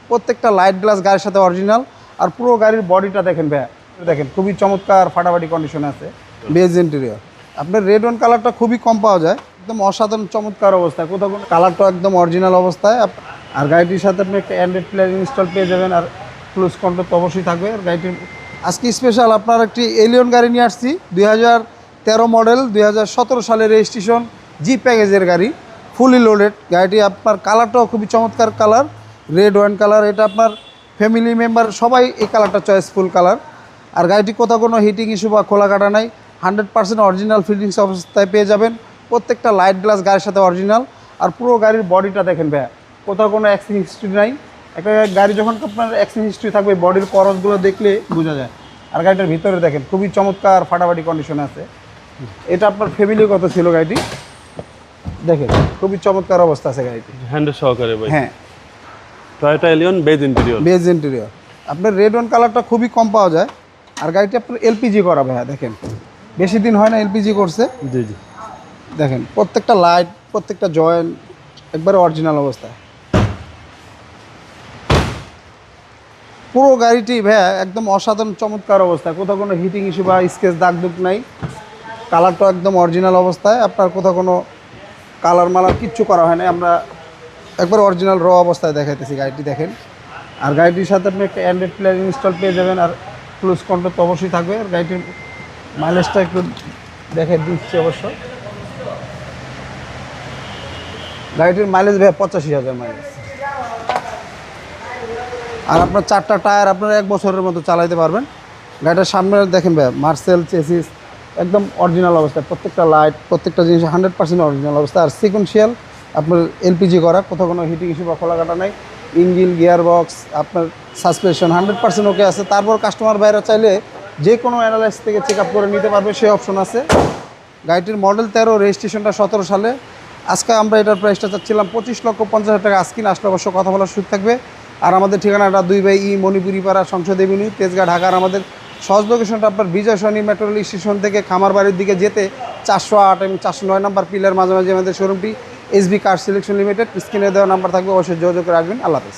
প্রত্যেকটা light glass গাড়ির সাথে অরিজিনাল। আর পুরো গাড়ির বডিটা দেখেন ভাইয়া, দেখেন খুবই চমৎকার ফাটাফাটি কন্ডিশনে আছে। বেজ ইন্টেরিয়র আপনার রেড ওয়ান কালারটা খুবই কম পাওয়া যায়, একদম অসাধারণ চমৎকার অবস্থায়, কোথাও কোনো কালারটা একদম অরিজিনাল অবস্থায়। আর গাড়িটির সাথে আপনি একটা অ্যান্ড্রয়েড প্লেয়ার ইনস্টল পেয়ে যাবেন, আর ক্লুজ কন্ট্রোল তো অবশ্যই থাকবে। আর গাড়িটির আজকে স্পেশাল আপনার একটি এলিয়ন গাড়ি নিয়ে আসছি, 2013 মডেল, 2017 সালের রেজিস্ট্রেশন, জি প্যাকেজের গাড়ি, ফুলি লোডেড গাড়িটি। আপনার কালারটাও খুবই চমৎকার কালার, রেড ওয়াইন কালার। এটা আপনার ফ্যামিলি মেম্বার সবাই এই কালারটা চয়েসফুল কালার। আর গাড়িটি কোথাও কোনো হিটিং ইস্যু বা খোলা কাটা নাই, 100% অরিজিনাল ফিটিংস অবস্থায় পেয়ে যাবেন। প্রত্যেকটা লাইট গ্লাস গাড়ির সাথে অরিজিনাল। আর পুরো গাড়ির বডিটা দেখেন ভাইয়া, কোথাও কোনো অ্যাক্সিডেন্ট হিস্ট্রি নাই। একটা গাড়ি যখন আপনার অ্যাক্সিডেন্ট হিস্ট্রি থাকবে, বডির করসগুলো দেখলে বোঝা যায়। আর গাড়িটার ভিতরে দেখেন খুবই চমৎকার ফাটাফাটি কন্ডিশনে আছে। এটা আপনার ফ্যামিলিগত ছিল গাড়িটি, দেখেন খুবই চমৎকার অবস্থা আছে গাড়িটি, হ্যান্ডেল সহকারে ভাই। হ্যাঁ, Toyota Allion beige interior. Beige interior আপনার রেড ওয়ান কালারটা খুবই কম পাওয়া যায়। আর গাড়িটি আপনার এলপিজি করা ভাইয়া, দেখেন বেশি দিন হয় না এলপিজি করছে। জি জি, দেখেন প্রত্যেকটা লাইট, প্রত্যেকটা জয়েন্ট একবারে অরিজিনাল অবস্থায়। পুরো গাড়িটি ভাইয়া একদম অসাধারণ চমৎকার অবস্থায়, কোথাও কোনো হিটিং ইস্যু বা স্কেচ দাগ দুগ নাই। কালারটা একদম অরিজিনাল অবস্থায়, আপনার কোথাও কোনো কালার মালার কিচ্ছু করা হয় না। আমরা একবার অরিজিনাল র অবস্থায় দেখাইতেছি গাড়িটি, দেখেন। আর গাড়িটির সাথে আপনি একটা অ্যান্ড্রয়েড প্লেয়ার ইনস্টল পেয়ে যাবেন, আর ক্লুজ কন্ট্রোল তো অবশ্যই থাকবে। আর গাড়িটির মাইলেজটা একটু দেখে দিচ্ছি অবশ্য। গাড়িটির মাইলেজ ভাইয়া 85,000 মাইলেজ। আর আপনার 4টা টায়ার আপনার 1 বছরের মতো চালাইতে পারবেন। গাড়িটার সামনে দেখেন ভাইয়া, মার্সেল চেসিস একদম অরিজিনাল অবস্থায়, প্রত্যেকটা লাইট, প্রত্যেকটা জিনিস 100% অরিজিনাল অবস্থা। আর সিকোয়েন্সিয়াল আপনার এলপিজি করা, কোথাও কোনো হিটিং ইস্যু বা খোলা কাটা নাই। ইঞ্জিন, গিয়ার বক্স, আপনার সাসপেনশন 100% ওকে আছে। তারপর কাস্টমার ভাইরা চাইলে যে কোনো অ্যানালাইস থেকে চেক আপ করে নিতে পারবে, সেই অপশন আছে। গাড়িটির মডেল 13, রেজিস্ট্রেশনটা 17 সালে। আজকে আমরা এটার প্রাইসটা চাচ্ছিলাম 25,50,000 টাকা। আজকে আসলে অবশ্য কথা বলার সুযোগ থাকবে। আর আমাদের ঠিকানাটা 2 বাই ই মণিপুরি পাড়া, সংসদ এভিনিউ, তেজগাঁ, ঢাকার। আমাদের সহজ লোকেশনটা আপনার বিজয় সরণি মেট্রো রেল স্টেশন থেকে খামারবাড়ির দিকে যেতে 408 এবং 409 নাম্বার পিলার মাঝামাঝি আমাদের শোরুমটি, এসবি কার সিলেকশন লিমিটেড। স্ক্রিনে দেওয়া নাম্বার থাকবে, অবশ্যই যোগাযোগ করে আসবেন। আল্লাহ হাফেজ।